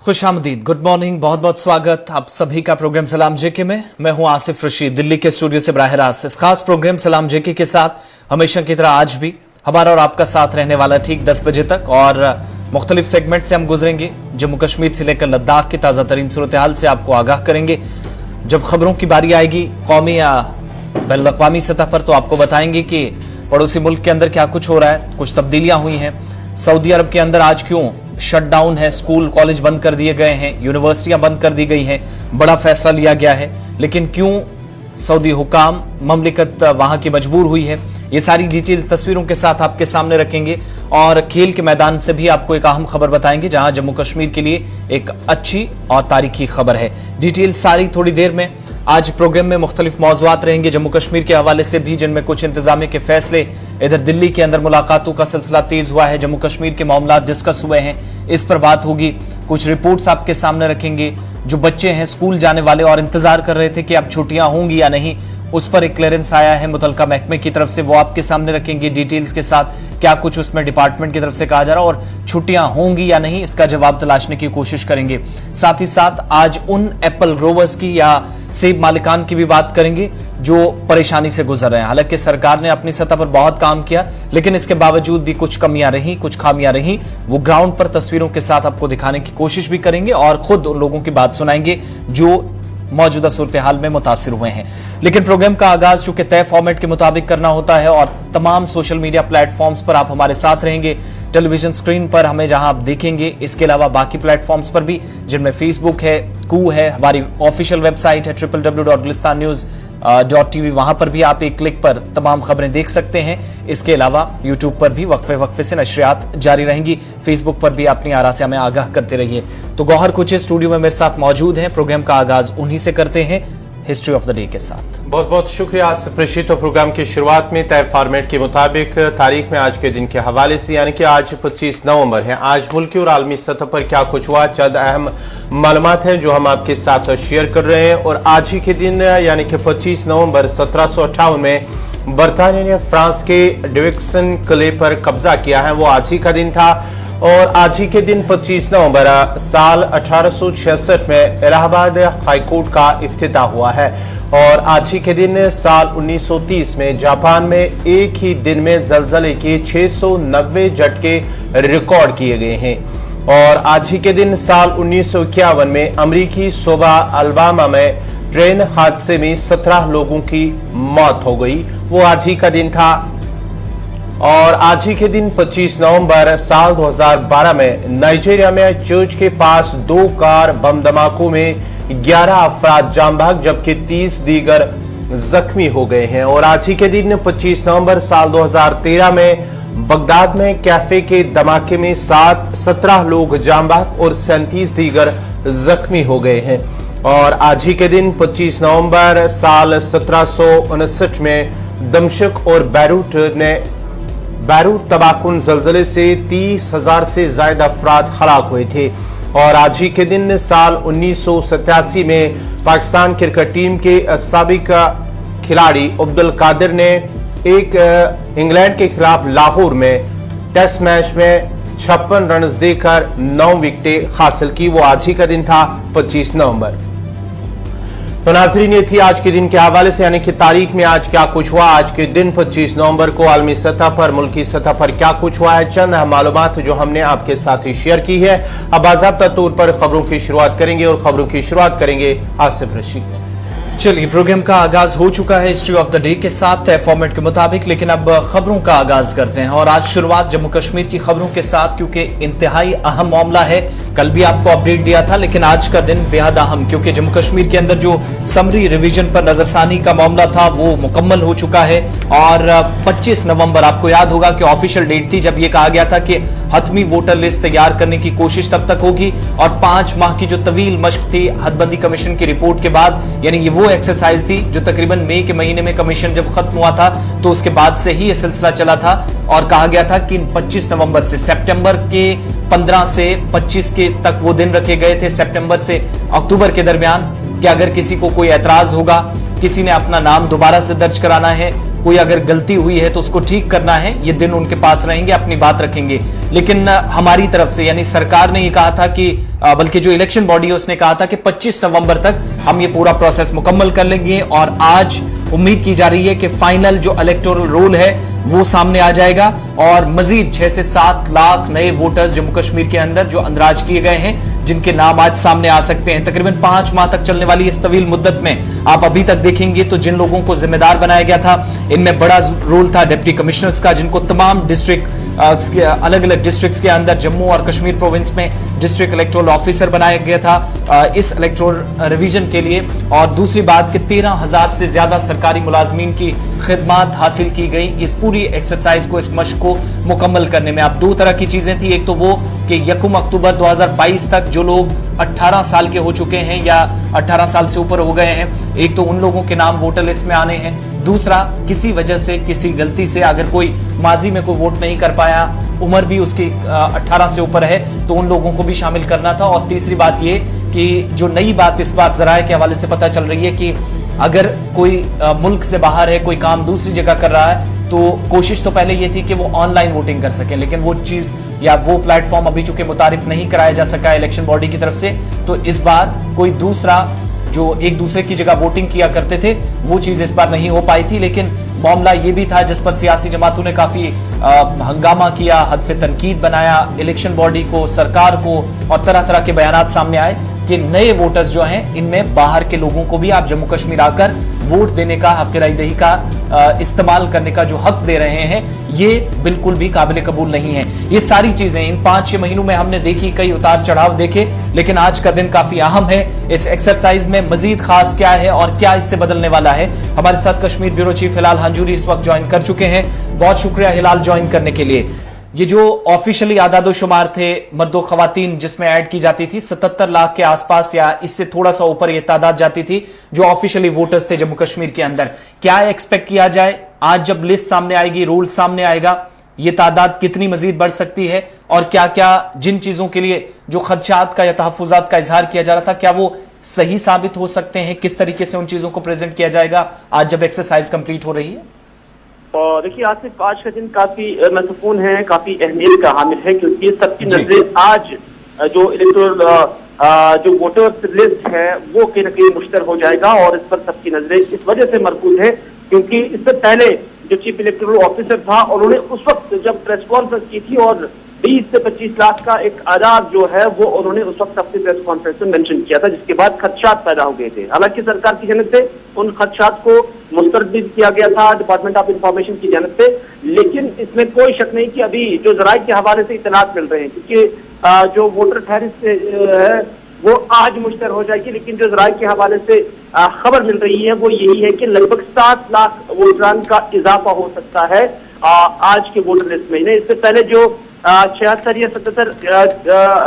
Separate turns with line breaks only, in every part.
खुशामदीद, good morning, बहुत बहुत स्वागत आप सभी का प्रोग्राम सलाम जेके में। मैं हूं आसिफ रशीद, दिल्ली के स्टूडियो से बराह रास्त इस खास प्रोग्राम सलाम जेके के साथ हमेशा की तरह आज भी हमारा और आपका साथ रहने वाला ठीक 10 बजे तक। और मुख्तलिफ सेगमेंट से हम गुजरेंगे, जम्मू कश्मीर से लेकर लद्दाख की ताज़ा तरीन सूरत हाल से आपको आगाह करेंगे। जब खबरों की बारी आएगी कौमी या बैनुल अक़वामी सतह पर, तो आपको बताएंगे कि पड़ोसी मुल्क के अंदर क्या कुछ हो रहा है, कुछ तब्दीलियां हुई हैं। सऊदी अरब के अंदर आज क्यों शटडाउन है, स्कूल कॉलेज बंद कर दिए गए हैं, यूनिवर्सिटियां बंद कर दी गई हैं, बड़ा फैसला लिया गया है, लेकिन क्यों सऊदी हुकाम ममलिकत वहां की मजबूर हुई है, ये सारी डिटेल तस्वीरों के साथ आपके सामने रखेंगे। और खेल के मैदान से भी आपको एक अहम खबर बताएंगे, जहां जम्मू कश्मीर के लिए एक अच्छी और तारीखी खबर है। डिटेल सारी थोड़ी देर में। आज प्रोग्राम में मुख्तलिफ मौज़ूआत रहेंगे जम्मू कश्मीर के हवाले से भी, जिनमें कुछ इंतजामिया के फैसले, इधर दिल्ली के अंदर मुलाकातों का सिलसिला तेज हुआ है, जम्मू कश्मीर के मामला डिस्कस हुए हैं, इस पर बात होगी। कुछ रिपोर्ट्स आपके सामने रखेंगे। जो बच्चे हैं स्कूल जाने वाले और इंतजार कर रहे थे कि अब छुट्टियां होंगी या नहीं, उस पर एक क्लियरेंस आया है मुतलका महकमे की तरफ से, वो आपके सामने रखेंगे डिटेल्स के साथ। क्या कुछ उसमें डिपार्टमेंट की तरफ से कहा जा रहा है और छुट्टियां होंगी या नहीं, इसका जवाब तलाशने की कोशिश करेंगे। साथ ही साथ आज उन एप्पल ग्रोवर्स की या सेब मालिकान की भी बात करेंगे जो परेशानी से गुजर रहे हैं। हालांकि सरकार ने अपनी सतह पर बहुत काम किया, लेकिन इसके बावजूद भी कुछ कमियां रही, कुछ खामियां रही। वो ग्राउंड पर तस्वीरों के साथ आपको दिखाने की कोशिश भी करेंगे और खुद उन लोगों की बात सुनाएंगे जो मौजूदा सूरत हाल में मुतासिर हुए हैं। लेकिन प्रोग्राम का आगाज चूंकि तय फॉर्मेट के मुताबिक करना होता है और तमाम सोशल मीडिया प्लेटफॉर्म्स पर आप हमारे साथ रहेंगे, टेलीविजन स्क्रीन पर हमें जहां आप देखेंगे, इसके अलावा बाकी प्लेटफॉर्म्स पर भी, जिनमें फेसबुक है, कू है, हमारी ऑफिशियल वेबसाइट है www.gulistan.news.tv, वहां पर भी आप एक क्लिक पर तमाम खबरें देख सकते हैं। इसके अलावा यूट्यूब पर भी वक्फे से नशरियात जारी रहेंगी। फेसबुक पर भी अपनी आरा से हमें आगाह करते रहिए। तो गौहर कुछ स्टूडियो में मेरे साथ मौजूद हैं। प्रोग्राम का आगाज उन्हीं से करते हैं, हिस्ट्री ऑफ द डे के साथ।
बहुत बहुत शुक्रिया आसिफ। तो प्रोग्राम की शुरुआत में तय फॉर्मेट के मुताबिक तारीख में आज के दिन के हवाले से, यानी कि आज 25 नवंबर है, आज मुल्की और आलमी सतह पर क्या कुछ हुआ, चंद अहम मालूमात हैं जो हम आपके साथ शेयर कर रहे हैं। और आज ही के दिन यानी कि 25 नवंबर 1758 में बरतानिया ने फ्रांस के डिविक्सन किले पर कब्जा किया है, वो आज ही का दिन था। और आज ही के दिन 25 नवंबर साल 1866 में इलाहाबाद हाईकोर्ट का इफ्तिताह हुआ है। और आज ही के दिन साल 1930 में जापान में एक ही दिन में जलजले के 690 झटके रिकॉर्ड किए गए हैं। और आज ही के दिन साल 1951 में अमेरिकी सूबा अलबामा में ट्रेन हादसे में 17 लोगों की मौत हो गई, वो आज ही का दिन था। और आज ही के दिन 25 नवंबर साल 2012 में नाइजीरिया में चर्च के पास 2 कार बम धमाकों में 11 अफराद जान भाग, जबकि 30 दीगर जख्मी हो गए हैं। और आज ही के दिन 25 नवंबर साल 2013 में बगदाद में कैफे के धमाके में 17 लोग जान भाग और 37 दीगर जख्मी हो गए हैं। और आज ही के दिन 25 नवंबर साल 1759 में दमशक और बैरूत तबाहकुन जलजले से 30,000 से ज्यादा अफराद हलाक हुए थे। और आज ही के दिन साल 1987 में पाकिस्तान क्रिकेट टीम के साबिक खिलाड़ी अब्दुल कादिर ने एक इंग्लैंड के खिलाफ लाहौर में टेस्ट मैच में 56 रन देकर 9 विकेटें हासिल की, वो आज ही का दिन था 25 नवंबर। तो नाज़रीन, ये थी आज के दिन के हवाले से, यानी कि तारीख में आज क्या कुछ हुआ। आज के दिन 25 नवंबर को आलमी सतह पर, मुल्की सतह पर क्या कुछ हुआ है, चंद मालूमात जो हमने आपके साथ ही शेयर की है। अब बाज़ाब्ता तौर पर खबरों की शुरुआत करेंगे और खबरों की शुरुआत करेंगे आसिफ रशीद।
चलिए, प्रोग्राम का आगाज हो चुका है हिस्ट्री ऑफ द डे के साथ तय फॉर्मेट के मुताबिक, लेकिन अब खबरों का आगाज करते हैं। और आज शुरुआत जम्मू कश्मीर की खबरों के साथ, क्योंकि इंतहाई अहम मामला है। कल भी आपको अपडेट दिया था, लेकिन आज का दिन बेहद अहम, क्योंकि जम्मू कश्मीर के अंदर जो समरी रिवीजन पर नजरसानी का मामला था वो मुकम्मल हो चुका है। और 25 नवंबर आपको याद होगा कि ऑफिशियल डेट थी जब यह कहा गया था कि हतमी वोटर लिस्ट तैयार करने की कोशिश तब तक होगी। और 5 माह की जो तवील मश्क थी हदबंदी कमीशन की रिपोर्ट के बाद, यानी ये वो एक्सरसाइज थी जो तकरीबन मई के महीने में कमीशन जब खत्म हुआ था तो उसके बाद से ही यह सिलसिला चला था। और कहा गया था कि 25 नवंबर से सितंबर के 15 से 25 के तक वो दिन रखे गए थे, सितंबर से अक्टूबर के दरमियान, कि अगर किसी को कोई एतराज होगा, किसी ने अपना नाम दोबारा से दर्ज कराना है, कोई अगर गलती हुई है तो उसको ठीक करना है, ये दिन उनके पास रहेंगे, अपनी बात रखेंगे। लेकिन हमारी तरफ से यानी सरकार ने ये कहा था कि बल्कि जो इलेक्शन बॉडी है उसने कहा था कि 25 नवंबर तक हम ये पूरा प्रोसेस मुकम्मल कर लेंगे और आज उम्मीद की जा रही है कि फाइनल जो इलेक्टोरल रोल है वो सामने आ जाएगा और मजीद 6 से 7 लाख नए वोटर्स जम्मू कश्मीर के अंदर जो अंदराज किए गए हैं, जिनके नाम आज सामने आ सकते हैं। तकरीबन 5 माह तक चलने वाली इस तवील मुद्दत में आप अभी तक देखेंगे तो जिन लोगों को जिम्मेदार बनाया गया था, इनमें बड़ा रोल था डिप्टी कमिश्नर्स का, जिनको तमाम डिस्ट्रिक्ट अलग अलग डिस्ट्रिक्ट्स के अंदर जम्मू और कश्मीर प्रोविंस में डिस्ट्रिक्ट इलेक्टोरल ऑफिसर बनाया गया था इस इलेक्टोरल रिवीजन के लिए। और दूसरी बात कि 13,000 से ज्यादा सरकारी मुलाजमीन की खिदमात हासिल की गई इस पूरी एक्सरसाइज को, इस मश्क को मुकम्मल करने में। अब 2 तरह की चीजें थी, एक तो वो कि 1 अक्टूबर 2022 तक जो लोग 18 साल के हो चुके हैं या 18 साल से ऊपर हो गए हैं, एक तो उन लोगों के नाम वोटर लिस्ट में आने हैं। दूसरा, किसी वजह से किसी गलती से अगर कोई माजी में कोई वोट नहीं कर पाया, उम्र भी उसकी 18 से ऊपर है, तो उन लोगों को भी शामिल करना था। और तीसरी बात ये कि जो नई बात इस बार जराए के हवाले से पता चल रही है कि अगर कोई मुल्क से बाहर है, कोई काम दूसरी जगह कर रहा है, तो कोशिश तो पहले ये थी कि वो ऑनलाइन वोटिंग कर सकें, लेकिन वो चीज या वो प्लेटफॉर्म अभी चूंकि मुतारिफ नहीं कराया जा सका इलेक्शन बॉडी की तरफ से, तो इस बार कोई दूसरा जो एक दूसरे की जगह वोटिंग किया करते थे वो चीज इस बार नहीं हो पाई थी। लेकिन मामला ये भी था जिस पर सियासी जमातों ने काफी हंगामा किया, हदफ तनकीद बनाया इलेक्शन बॉडी को, सरकार को, और तरह तरह के बयानात सामने आए कि नए वोटर्स जो हैं इनमें बाहर के लोगों को भी आप जम्मू कश्मीर आकर वोट देने का, हक राय दही का इस्तेमाल करने का जो हक दे रहे हैं, ये बिल्कुल भी काबिल कबूल नहीं है। ये सारी चीजें इन 5-6 महीनों में हमने देखी, कई उतार चढ़ाव देखे, लेकिन आज का दिन काफी अहम है। इस एक्सरसाइज में मजीद खास क्या है और क्या इससे बदलने वाला है, हमारे साथ कश्मीर ब्यूरो चीफ हिलाल हांजूरी इस वक्त ज्वाइन कर चुके हैं। बहुत शुक्रिया हिलाल ज्वाइन करने के लिए। ये जो ऑफिशियली आदादो शुमार थे मर्दो खवातीन जिसमें ऐड की जाती थी, 77 लाख के आसपास या इससे थोड़ा सा ऊपर ये तादाद जाती थी जो ऑफिशियली वोटर्स थे जम्मू कश्मीर के अंदर। क्या एक्सपेक्ट किया जाए आज जब लिस्ट सामने आएगी, रूल सामने आएगा, ये तादाद कितनी मजीद बढ़ सकती है और क्या क्या जिन चीजों के लिए जो खदशात का या तहफुजात का इजहार किया जा रहा था, क्या वो सही साबित हो सकते हैं? किस तरीके से उन चीजों को प्रेजेंट किया जाएगा आज जब एक्सरसाइज कंप्लीट हो रही है?
और देखिए, आसिफ, आज का दिन काफी महत्वपूर्ण है, काफी अहमियत का हामिल है, क्योंकि सबकी नजरें आज जो इलेक्टोरल जो वोटर्स लिस्ट है वो कहीं न कहीं मुश्तर हो जाएगा और इस पर सबकी नजरें इस वजह से मरकूज है क्योंकि इससे पहले जो चीफ इलेक्टोरल ऑफिसर था उन्होंने उस वक्त जब प्रेस कॉन्फ्रेंस की थी और 20 से 25 लाख का एक आदाद जो है वो उन्होंने उस वक्त अपनी प्रेस कॉन्फ्रेंस में मेंशन किया था, जिसके बाद खदशात पैदा हो गए थे। हालांकि सरकार की जानब से उन खदशात को मुस्तरद भी किया गया था डिपार्टमेंट ऑफ इंफॉर्मेशन की जानब से, लेकिन इसमें कोई शक नहीं कि अभी जो जराये के हवाले से इतलात मिल रहे हैं, क्योंकि जो वोटर फहरिस्त है वो आज मुश्तर हो जाएगी, लेकिन जो जराये के हवाले से खबर मिल रही है वो यही है कि लगभग 7 लाख वोटरान का इजाफा हो सकता है आज के वोटर लिस्ट में। इससे पहले जो 76 या 77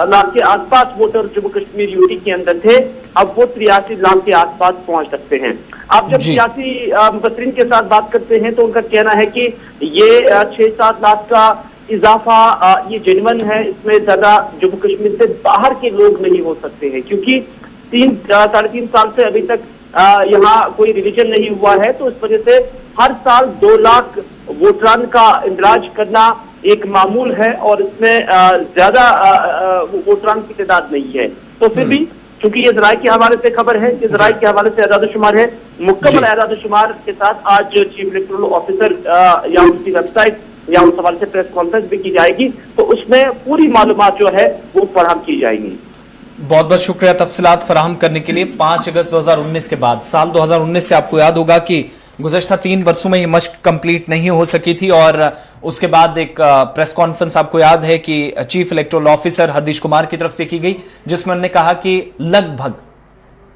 लाख के आसपास वोटर जम्मू कश्मीर यूटी के अंदर थे, अब वो 83 लाख के आसपास पहुंच सकते हैं। आप जब सियासी मुबसरीन के साथ बात करते हैं तो उनका कहना है कि ये 6-7 लाख का इजाफा ये जेन्युइन है, इसमें ज्यादा जम्मू कश्मीर से बाहर के लोग नहीं हो सकते हैं, क्योंकि 3-3.5 साल से अभी तक यहाँ कोई रिवीजन नहीं हुआ है, तो इस वजह से हर साल 2 लाख वोटरान का इंदराज करना एक मामूल है और इसमें ज्यादा वोटरान की तादाद नहीं है। तो फिर भी चूंकि ये जराये के हवाले से खबर है, ये जराये के हवाले से आदादोशुमार है, मुकम्मल आदादोशुमार के साथ आज चीफ इलेक्टोरल ऑफिसर या उनकी वेबसाइट या उस हवाले से प्रेस कॉन्फ्रेंस भी की जाएगी, तो उसमें पूरी मालूमात जो है वो फराहम की जाएंगी।
बहुत बहुत शुक्रिया तफसीलात फराहम करने के लिए। 5 अगस्त 2019 के बाद साल 2019 से आपको याद होगा कि गुज़श्ता 3 वर्षों में ये मश्क कंप्लीट नहीं हो सकी थी और उसके बाद एक प्रेस कॉन्फ्रेंस आपको याद है कि चीफ इलेक्टोरल ऑफिसर हरदीश कुमार की तरफ से की गई, जिसमें उन्होंने कहा कि लगभग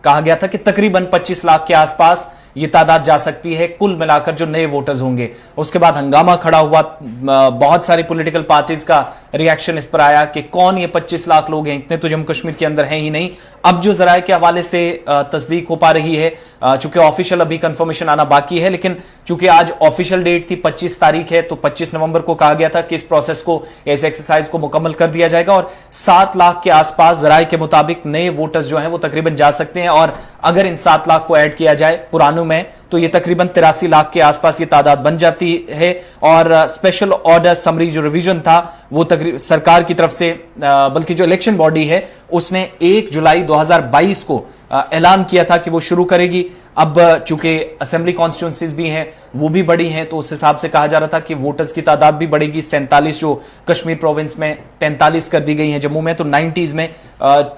कहा गया था कि तकरीबन 25 लाख के आसपास ये तादाद जा सकती है कुल मिलाकर जो नए वोटर्स होंगे। उसके बाद हंगामा खड़ा हुआ, बहुत सारी पॉलिटिकल पार्टीज का रिएक्शन इस पर आया कि कौन ये 25 लाख लोग हैं, इतने तो जम्मू कश्मीर के अंदर हैं ही नहीं। अब जो जराये के हवाले से तस्दीक हो पा रही है, चूंकि ऑफिशियल अभी कंफर्मेशन आना बाकी है, लेकिन चूंकि आज ऑफिशियल डेट थी 25 तारीख है, तो 25 नवंबर को कहा गया था कि इस प्रोसेस को, इस एक्सरसाइज को मुकम्मल कर दिया जाएगा और 7 लाख के आसपास जराये के मुताबिक नए वोटर्स जो हैं वो तकरीबन जा सकते हैं। और अगर इन 7 लाख को ऐड किया जाए पुरानों में तो ये तकरीबन 83 लाख के आसपास ये तादाद बन जाती है। और स्पेशल ऑर्डर समरी जो रिवीजन था वो तकरीबन सरकार की तरफ से, बल्कि जो इलेक्शन बॉडी है उसने 1 जुलाई 2022 को ऐलान किया था कि वो शुरू करेगी। अब चूंकि असेंबली कॉन्स्टिट्यूंसीज भी हैं वो भी बड़ी हैं, तो उस हिसाब से कहा जा रहा था कि वोटर्स की तादाद भी बढ़ेगी। 47 जो कश्मीर प्रोविंस में 43 कर दी गई हैं, जम्मू में तो 90s में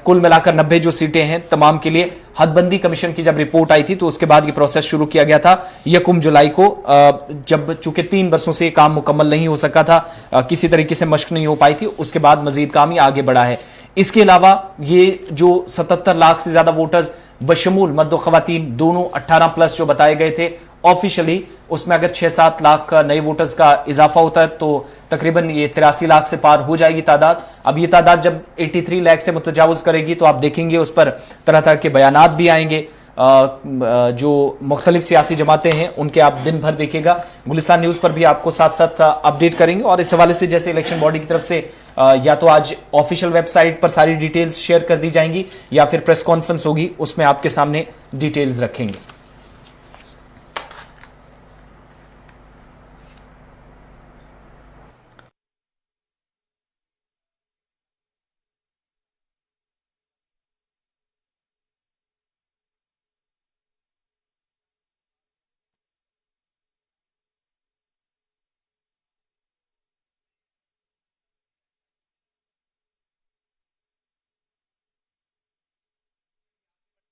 कुल मिलाकर 90 जो सीटें हैं तमाम के लिए। हदबंदी कमीशन की जब रिपोर्ट आई थी तो उसके बाद ये प्रोसेस शुरू किया गया था 1 जुलाई को, जब चूंकि 3 वर्षों से ये काम मुकम्मल नहीं हो सका था, किसी तरीके से मशक नहीं हो पाई थी, उसके बाद मजीद काम ही आगे बढ़ा है। इसके अलावा ये जो 77 लाख से ज्यादा वोटर्स बशमूल मर्द और खवातीन दोनों 18+ जो बताए गए थे ऑफिशियली, उसमें अगर 6-7 लाख नए वोटर्स का इजाफा होता है तो तकरीबन ये 83 लाख से पार हो जाएगी तादाद। अब ये तादाद जब 83 लाख से मुतजावज करेगी तो आप देखेंगे उस पर तरह तरह के बयानात भी आएंगे। जो मुख्तलिफ सियासी जमातें हैं उनके आप दिन भर देखिएगा, गुलिस्तान न्यूज़ पर भी आपको साथ साथ अपडेट करेंगे। और इस हवाले से जैसे इलेक्शन बॉडी की तरफ से या तो आज ऑफिशियल वेबसाइट पर सारी डिटेल्स शेयर कर दी जाएंगी या फिर प्रेस कॉन्फ्रेंस होगी, उसमें आपके सामने डिटेल्स रखेंगे।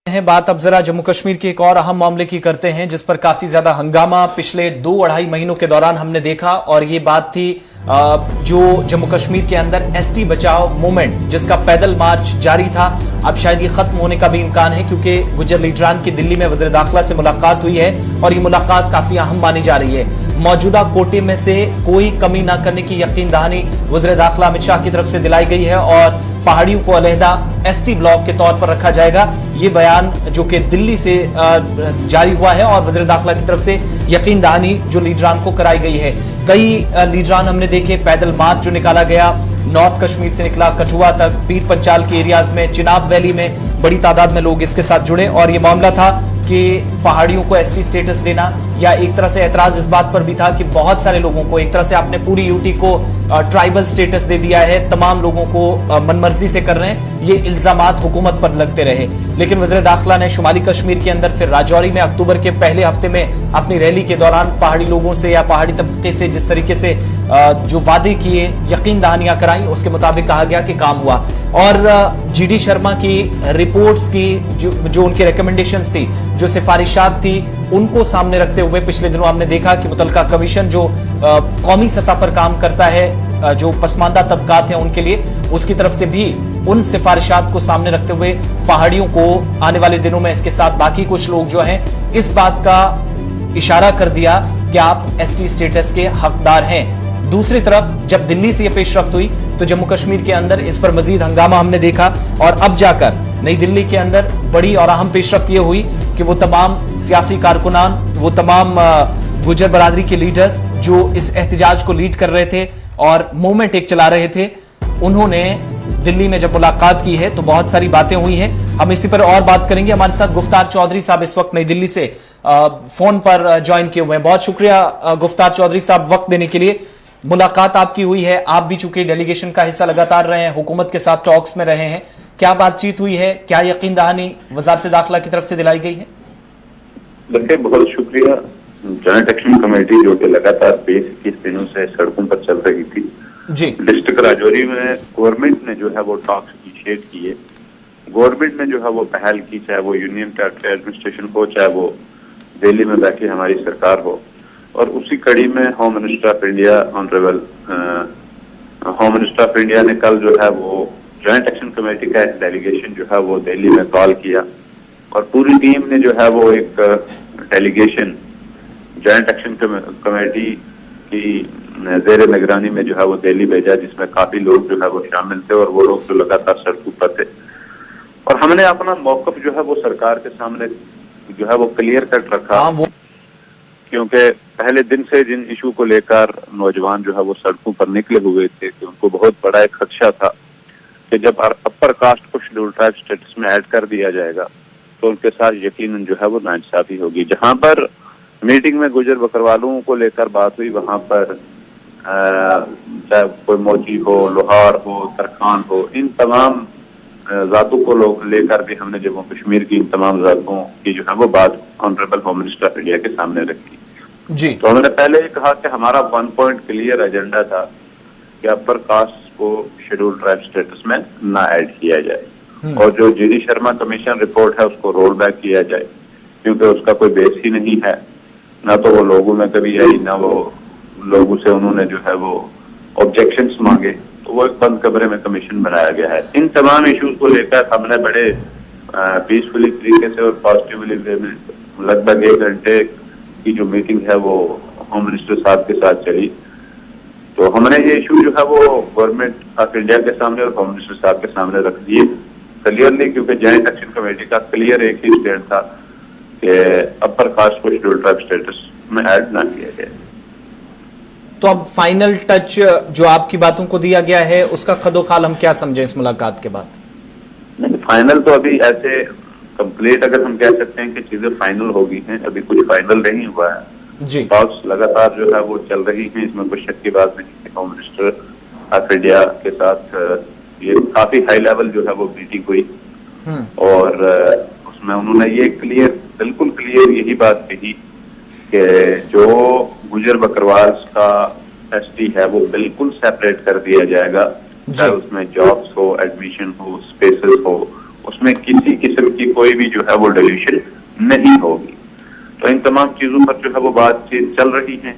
बात अब जरा जम्मू कश्मीर के एक और अहम मामले की करते हैं जिस पर काफी ज्यादा हंगामा पिछले 2-2.5 महीनों के दौरान हमने देखा, और ये बात थी जो जम्मू कश्मीर के अंदर एसटी बचाओ मूवमेंट जिसका पैदल मार्च जारी था। अब शायद ये खत्म होने का भी इम्कान है क्योंकि गुज्जर लीडरान की दिल्ली में वज़ीर दाखिला से मुलाकात हुई है और ये मुलाकात काफी अहम मानी जा रही है। मौजूदा कोटे में से कोई कमी ना करने की यकीन दहानी वज़ीर दाखिला अमित शाह की तरफ से दिलाई गई है और पहाड़ियों को अलहदा एसटी ब्लॉक के तौर पर रखा जाएगा। ये बयान जो कि दिल्ली से जारी हुआ है और वज़ीर दाखिला की तरफ से यकीन दहानी जो लीडरान को कराई गई है। कई लीडरान हमने देखे, पैदल मार्च जो निकाला गया नॉर्थ कश्मीर से निकला कठुआ तक, पीर पंचाल के एरियाज में, चिनाब वैली में बड़ी तादाद में लोग इसके साथ जुड़े। और ये मामला था कि पहाड़ियों को एसटी स्टेटस देना, या एक तरह से एतराज इस बात पर भी था कि बहुत सारे लोगों को, एक तरह से आपने पूरी यूटी को ट्राइबल स्टेटस दे दिया है, तमाम लोगों को मनमर्जी से कर रहे हैं, ये इल्जामात हुकूमत पर लगते रहे। लेकिन वज़ीर दाखिला ने शुमाली कश्मीर के अंदर फिर राजौरी में अक्टूबर के पहले हफ्ते में अपनी रैली के दौरान पहाड़ी लोगों से या पहाड़ी तबके से जिस तरीके से जो वादे किए, यकीन दहानियां कराई, उसके मुताबिक कहा गया कि काम हुआ। और जीडी शर्मा की रिपोर्ट्स की जो उनकी रिकमेंडेशंस थी, जो सिफारिशात थी, उनको सामने रखते हुए पिछले दिनों हमने देखा कि मुतलका कमीशन जो कौमी सतह पर काम करता है, जो पसमानदा तबकात हैं उनके लिए, उसकी तरफ से भी उन सिफारिशात को सामने रखते हुए पहाड़ियों को आने वाले दिनों में इसके साथ बाकी कुछ लोग जो हैं इस बात का इशारा कर दिया कि आप एसटी स्टेटस के हकदार हैं। दूसरी तरफ जब दिल्ली से यह पेशरफ्त हुई तो जम्मू कश्मीर के अंदर इस पर मजीद हंगामा हमने देखा और अब जाकर नई दिल्ली के अंदर बड़ी और अहम पेशरफ्त यह हुई कि वो तमाम सियासी कारकुनान, वो तमाम गुज्जर बरादरी के लीडर्स जो इस एहतजाज को लीड कर रहे थे और मूवमेंट एक चला रहे थे, उन्होंने दिल्ली में जब मुलाकात की है तो बहुत सारी बातें हुई हैं। हम इसी पर और बात करेंगे। हमारे साथ गुफ्तार चौधरी साहब इस वक्त नई दिल्ली से फोन पर ज्वाइन किए हुए हैं। बहुत शुक्रिया गुफ्तार चौधरी साहब वक्त देने के लिए। मुलाकात आपकी हुई है, आप भी चूंकि डेलीगेशन का हिस्सा लगातार रहे हैं, हुकूमत के साथ टॉक्स में रहे हैं, क्या बातचीत हुई है, क्या यकीन दहानी वजारत दाखिला की तरफ से दिलाई गई है?
देखिए, बहुत शुक्रिया। जॉइंट एक्शन कमेटी जो कि लगातार 20-21 दिनों से सड़कों पर चल रही थी
जी,
डिस्ट्रिक्ट राजौरी में गवर्नमेंट ने जो है वो टॉक्स इनिशिएट किए। गवर्नमेंट ने जो है वो पहल की, चाहे वो यूनियन टेरिटरी एडमिनिस्ट्रेशन हो, चाहे वो दिल्ली में बैठी हमारी सरकार हो। और उसी कड़ी में home minister of India honourable home minister of India ने कल जो है वो जॉइंट एक्शन कमेटी का एक डेलीगेशन जो है वो दिल्ली में कॉल किया और पूरी टीम ने जो है वो एक डेलीगेशन जॉइंट एक्शन कमेटी की जेर निगरानी में जो है वो दिल्ली भेजा, जिसमें काफी लोग जो है वो शामिल थे और वो लोग जो लगातार सड़कों पर थे। और हमने अपना मौकफ जो है वो सरकार के सामने जो है वो क्लियर कट रखा, क्योंकि पहले दिन से जिन इशू को लेकर नौजवान जो है वो सड़कों पर निकले हुए थे कि उनको बहुत बड़ा एक खदशा था कि जब अपर कास्ट को शेड्यूल ट्राइब स्टेटस में ऐड कर दिया जाएगा तो उनके साथ यकीनन जो है वो नाइंसाफी होगी। जहां पर मीटिंग में गुजर बकरवालों को लेकर बात हुई, वहां पर चाहे कोई मोची हो, लोहार हो, तरखान हो, इन तमाम जातों को लोग लेकर भी हमने जम्मू कश्मीर की इन तमाम जातों की जो है वो बात honourable home minister of India के सामने रखी
जी।
तो हमने पहले ही कहा कि हमारा 1 पॉइंट क्लियर एजेंडा था कि अपर कास्ट को शेड्यूल ट्राइब स्टेटस में ना ऐड किया जाए और जो जीडी शर्मा कमीशन रिपोर्ट है उसको रोल बैक किया जाए, क्योंकि उसका कोई बेस ही नहीं है। ना तो वो लोगों में कभी आई, ना वो लोगों से उन्होंने जो है वो ऑब्जेक्शंस मांगे, तो वो एक बंद कमरे में कमीशन बनाया गया है। इन तमाम इश्यूज को लेकर हमने बड़े पीसफुली तरीके से और पॉजिटिवली वे में लगभग 1 घंटे की जो मीटिंग है वो होम मिनिस्टर साहब के साथ चली। तो हमने ये इशू जो है वो गवर्नमेंट ऑफ इंडिया के सामने और होम मिनिस्टर साहब के सामने रख दिए क्लियरली, क्योंकि जॉइंट एक्शन कमेटी का क्लियर एक ही स्टैंड था कि अपर कास्ट को शेड्यूल ट्राइब स्टेटस में ऐड ना किया जाए।
तो अब फाइनल टच जो आपकी बातों को दिया गया है उसका खदोखाल हम क्या समझें इस मुलाकात के बाद?
नहीं, फाइनल तो अभी ऐसे कंप्लीट अगर हम कह सकते हैं कि चीजें फाइनल हो गई हैं, अभी कुछ फाइनल नहीं हुआ है
जी।
टॉक्स लगातार जो है वो चल रही हैं, इसमें कोई शक की बात नहीं। होम मिनिस्टर ऑफ इंडिया के साथ ये काफी हाई लेवल जो है वो मीटिंग हुई और उसमें उन्होंने ये बिल्कुल क्लियर यही बात कही कि जो गुजर बकरवाल का एसटी है वो बिल्कुल सेपरेट कर दिया जाएगा, चाहे उसमें जॉब्स हो, एडमिशन हो, स्पेसेस हो, उसमें किसी किस्म की कोई भी जो है वो डिल्यूशन नहीं होगी। तो इन तमाम चीजों पर जो है वो बातचीत चल रही है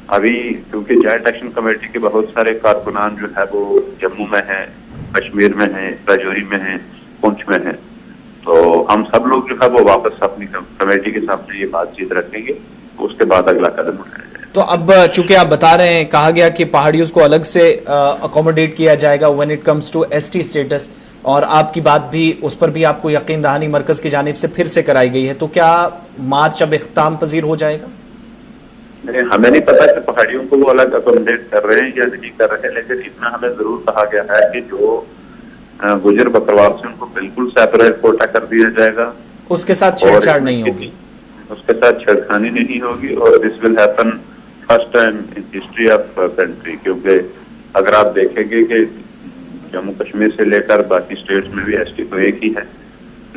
अभी, क्योंकि जॉइंट एक्शन कमेटी के बहुत सारे कारकुनान जो है वो जम्मू में है, कश्मीर में है, राजौरी में है, पुंछ में है। तो हम सब लोग जो है वो वापस अपनी कमेटी के सामने ये बातचीत रखेंगे, तो उसके बाद अगला कदम उठाया जाए।
तो अब चूंकि आप बता रहे हैं, कहा गया कि पहाड़ियों को अलग से अकोमोडेट किया जाएगा when it comes to ST status, और आपकी बात भी उस पर भी आपको यकीन दहानी मरकज की जानिब से फिर से कराई गई है, तो क्या मार्च अब इख्तिताम पजीर हो जाएगा?
नहीं, हमें नहीं पता कि पहाड़ियों को वो अलग अकोमोडेट कर रहे हैं या नहीं कर रहे हैं, लेकिन इतना हमें जरूर कहा गया है कि जो गुजर बकरवाल से उनको बिल्कुल सेपरेट कोटा कर दिया जाएगा,
उसके साथ छेड़छाड़ नहीं होगी,
उसके साथ छेड़खानी नहीं होगी और this will happen first time in history of country. क्योंकि अगर आप देखेंगे कि जम्मू कश्मीर से लेकर बाकी स्टेट्स में भी एसटी तो एक ही है,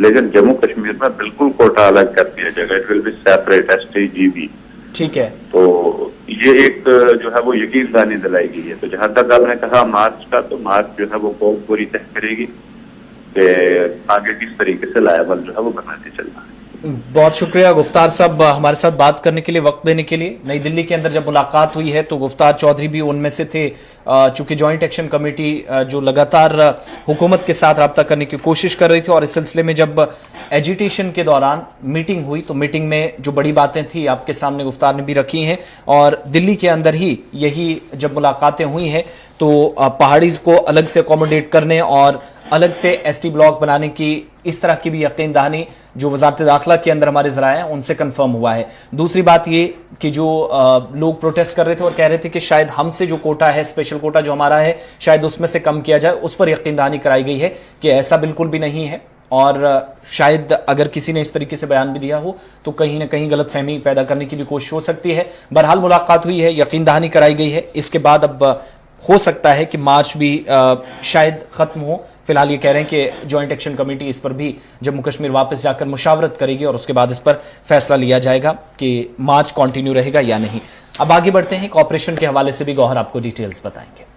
लेकिन जम्मू कश्मीर में बिल्कुल कोटा अलग कर दिया जाएगा, it will be separate ST GB.
ठीक है,
तो ये एक जो है वो यकीनदानी दिलाई गई है। तो जहां तक आपने कहा मार्च का, तो मार्च जो है वो कौम पूरी तय करेगी कि आगे किस तरीके से लायबल जो है वो बनाते चलना है।
बहुत शुक्रिया गुफ्तार साहब हमारे साथ बात करने के लिए, वक्त देने के लिए। नई दिल्ली के अंदर जब मुलाकात हुई है तो गुफ्तार चौधरी भी उनमें से थे, चूंकि जॉइंट एक्शन कमेटी जो लगातार हुकूमत के साथ रब्ता करने की कोशिश कर रही थी, और इस सिलसिले में जब एजिटेशन के दौरान मीटिंग हुई तो मीटिंग में जो बड़ी बातें थी आपके सामने गुफ्तार ने भी रखी हैं, और दिल्ली के अंदर ही यही जब मुलाकातें हुई हैं तो पहाड़ीज को अलग से अकोमोडेट करने और अलग से एसटी ब्लॉक बनाने की इस तरह की भी यकीन दहानी जो वजारत दाखिला के अंदर हमारे ज़राए हैं उनसे कंफर्म हुआ है। दूसरी बात ये कि जो लोग प्रोटेस्ट कर रहे थे और कह रहे थे कि शायद हमसे जो कोटा है, स्पेशल कोटा जो हमारा है, शायद उसमें से कम किया जाए, उस पर यकीन दहानी कराई गई है कि ऐसा बिल्कुल भी नहीं है, और शायद अगर किसी ने इस तरीके से बयान भी दिया हो तो कहीं ना कहीं गलतफहमी पैदा करने की भी कोशिश हो सकती है। बहरहाल मुलाकात हुई है, यकीन दहानी कराई गई है, इसके बाद अब हो सकता है कि मार्च भी शायद ख़त्म हो। फिलहाल ये कह रहे हैं कि जॉइंट एक्शन कमेटी इस पर भी जम्मू कश्मीर वापस जाकर मुशावरत करेगी और उसके बाद इस पर फैसला लिया जाएगा कि मार्च कंटिन्यू रहेगा या नहीं। अब आगे बढ़ते हैं, कॉपरेशन के हवाले से भी गौहर आपको डिटेल्स बताएंगे।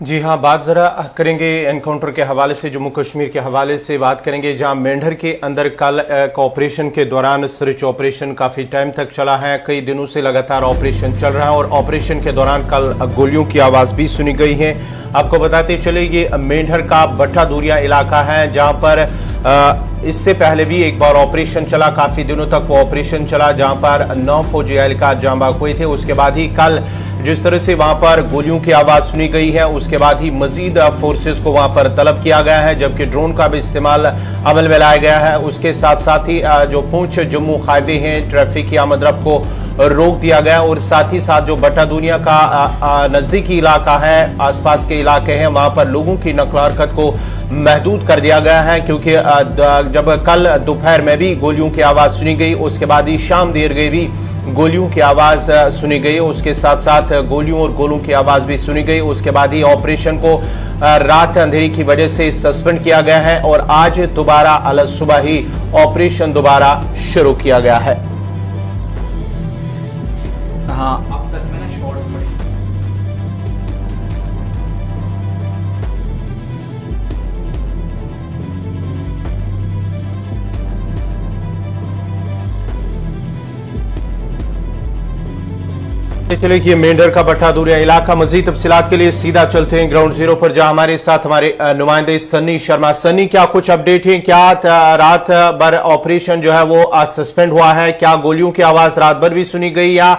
जी हाँ, बात ज़रा करेंगे एनकाउंटर के हवाले से, जम्मू कश्मीर के हवाले से बात करेंगे, जहां मेंढर के अंदर कल ऑपरेशन के दौरान सर्च ऑपरेशन काफ़ी टाइम तक चला है, कई दिनों से लगातार ऑपरेशन चल रहा है, और ऑपरेशन के दौरान कल गोलियों की आवाज़ भी सुनी गई है। आपको बताते चले ये मेंढर का भट्टा दूरिया इलाका है, जहाँ पर इससे पहले भी एक बार ऑपरेशन चला, काफ़ी दिनों तक वो ऑपरेशन चला, जहाँ पर 9 फौजी एहलकार जाँ बाग हुए थे। उसके बाद ही कल जिस तरह से वहां पर गोलियों की आवाज सुनी गई है, उसके बाद ही मजीद फोर्सेस को वहां पर तलब किया गया है, जबकि ड्रोन का भी इस्तेमाल अमल में लाया गया है। उसके साथ साथ ही जो पुंछ जम्मू हाईवे हैं, ट्रैफिक की आमदरफ्त को रोक दिया गया, और साथ ही साथ जो भट्टा दूरिया का नजदीकी इलाका है, आसपास के इलाके हैं, वहां पर लोगों की नकल हरकत को महदूद कर दिया गया है, क्योंकि जब कल दोपहर में भी गोलियों की आवाज सुनी गई, उसके बाद ही शाम देर गई भी गोलियों की आवाज सुनी गई, उसके साथ साथ गोलियों और गोलों की आवाज भी सुनी गई। उसके बाद ही ऑपरेशन को रात अंधेरी की वजह से सस्पेंड किया गया है और आज दोबारा अल सुबह ही ऑपरेशन दोबारा शुरू किया गया है।
हाँ, अब तक मैंने शॉर्ट्स पढ़े।
चलिए कि मेंढर का भट्टा दूरिया इलाका, मजीद तफसीलात के लिए सीधा चलते हैं ग्राउंड जीरो पर, जहां हमारे साथ हमारे नुमाइंदे सन्नी शर्मा। सन्नी, क्या कुछ अपडेट है? क्या रात भर ऑपरेशन जो है वो सस्पेंड हुआ है? क्या गोलियों की आवाज रात भर भी सुनी गई या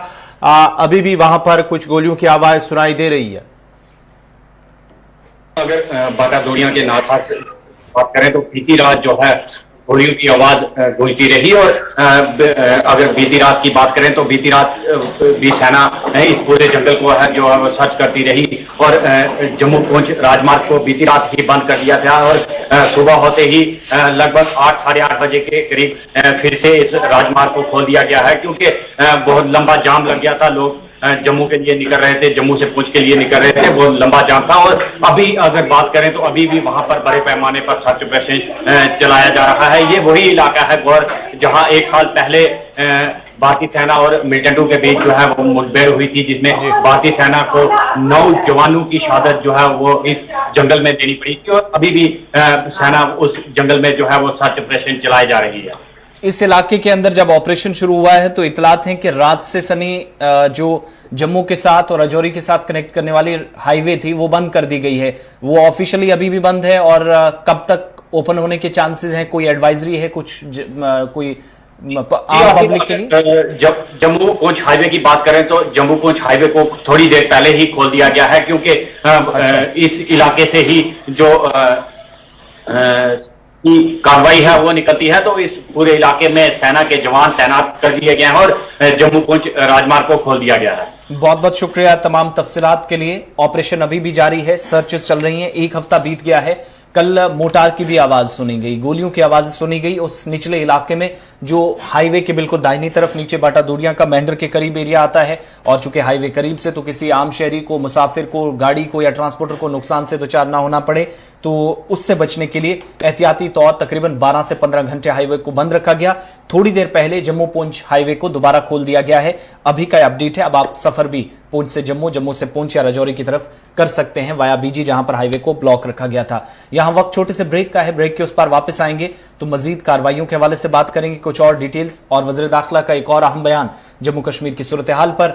अभी भी वहां पर कुछ गोलियों की आवाज सुनाई दे रही है?
अगर बाटा दूरिया के नाथा से बात करें तो बीती रात जो है गोलियों की आवाज गूंजती रही, और अगर बीती रात की बात करें तो बीती रात भी सेना इस पूरे जंगल को है जो है वो सर्च करती रही, और जम्मू पुंछ राजमार्ग को बीती रात ही बंद कर दिया था, और सुबह होते ही लगभग 8 साढ़े 8 बजे के करीब फिर से इस राजमार्ग को खोल दिया गया है, क्योंकि बहुत लंबा जाम लग गया था। लोग जम्मू के लिए निकल रहे थे, जम्मू से पुंछ के लिए निकल रहे थे, बहुत लंबा जाम था। और अभी अगर बात करें तो अभी भी वहां पर बड़े पैमाने पर सर्च ऑपरेशन चलाया जा रहा है। ये वही इलाका है गौर जहां 1 साल पहले भारतीय सेना और मिलिटेंटों के बीच जो है वो मुठभेड़ हुई थी, जिसमें भारतीय सेना को 9 जवानों की शहादत जो है वो इस जंगल में देनी पड़ी थी, और अभी भी सेना उस जंगल में जो है वो सर्च ऑपरेशन चलाई जा रही है।
इस इलाके के अंदर जब ऑपरेशन शुरू हुआ है तो इतलात है कि रात से सनी जो जम्मू के साथ और राजौरी के साथ कनेक्ट करने वाली हाईवे थी वो बंद कर दी गई है। वो ऑफिशियली अभी भी बंद है, और कब तक ओपन होने के चांसेस हैं? कोई एडवाइजरी है कुछ कोई आम पब्लिक के लिए?
जब जम्मू पुंछ हाईवे की बात करें तो जम्मू पुंछ हाईवे को थोड़ी देर पहले ही खोल दिया गया है, क्योंकि इस इलाके से ही जो कार्रवाई है वो निकलती है, तो इस पूरे इलाके में सेना के जवान तैनात कर दिए गए हैं और जम्मू पुंछ राजमार्ग को खोल दिया गया है।
बहुत बहुत शुक्रिया तमाम तफसीलात के लिए। ऑपरेशन अभी भी जारी है, सर्चेस चल रही हैं। 1 हफ्ता बीत गया है। कल मोटार की भी आवाज सुनी गई, गोलियों की आवाज सुनी गई उस निचले इलाके में जो हाईवे के बिल्कुल दाहिनी तरफ नीचे बाटा दूरिया का मेंढर के करीब एरिया आता है। और चूंकि हाईवे करीब से तो किसी आम शहरी को, मुसाफिर को, गाड़ी को या ट्रांसपोर्टर को नुकसान से दो-चार ना होना पड़े, तो उससे बचने के लिए एहतियाती तौर तकरीबन 12 से 15 घंटे हाईवे को बंद रखा गया। थोड़ी देर पहले जम्मू पुंछ हाईवे को दोबारा खोल दिया गया है। अभी का अपडेट है, अब आप सफर भी पुंछ से जम्मू, जम्मू से पुंछ या राजौरी की तरफ कर सकते हैं वाया बीजी, जहां पर हाईवे को ब्लॉक रखा गया था। यहां वक्त छोटे से ब्रेक का है, ब्रेक के उस पार वापस आएंगे तो मजीद कार्रवाइयों के हवाले से बात करेंगे, कुछ और डिटेल्स और वज़ीर दाखिला का एक और अहम बयान जम्मू कश्मीर की सूरत हाल पर।